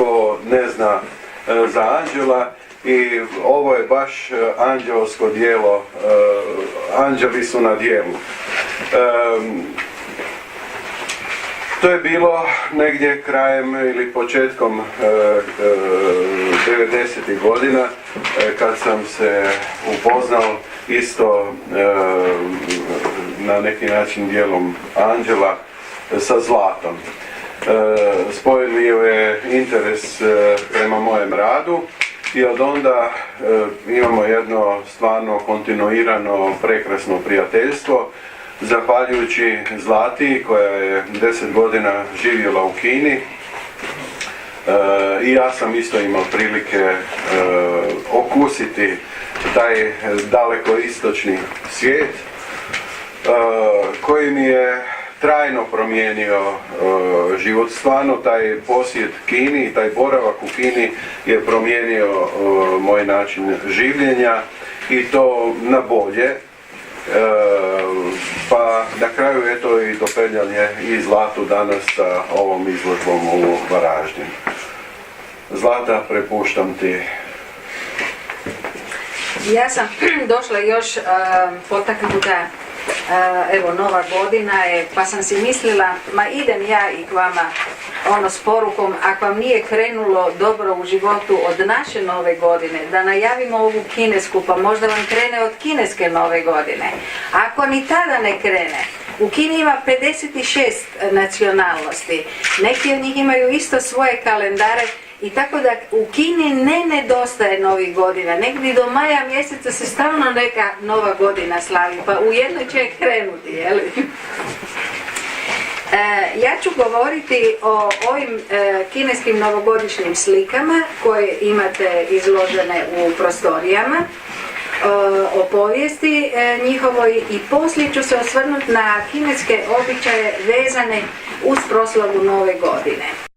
ko ne zna za anđela, i ovo je baš anđelsko djelo, anđeli su na djelu. To je bilo negdje krajem ili početkom 90. godina kad sam se upoznao isto na neki način dijelom anđela sa Zlatom. Spojili je interes prema mojem radu i od onda imamo jedno stvarno kontinuirano prekrasno prijateljstvo. Zahvaljujući Zlati koja je 10 godina živjela u Kini, i ja sam isto imao prilike okusiti taj dalekoistočni svijet koji mi je trajno promijenio život. Stvarno taj posjet Kini i taj boravak u Kini je promijenio moj način življenja i to na bolje. Pa na kraju eto i dopeljanje i Zlatu danas sa ovom izložbom u Varaždinu. Zlata, prepuštam ti. Ja sam došla još potaknuta, evo nova godina je, pa sam si mislila, ma idem ja i k vama s porukom, ako vam nije krenulo dobro u životu od naše nove godine, da najavimo ovu kinesku, pa možda vam krene od kineske nove godine. Ako ni tada ne krene, u Kini ima 56 nacionalnosti, neki od njih imaju isto svoje kalendare, i tako da u Kini ne nedostaje novih godina, negdje do maja mjeseca se stalno neka nova godina slavi, pa u jednoj će krenuti, jel? Ja ću govoriti o ovim kineskim novogodišnjim slikama koje imate izložene u prostorijama, o povijesti njihovoj, i poslije ću se osvrnuti na kineske običaje vezane uz proslavu nove godine.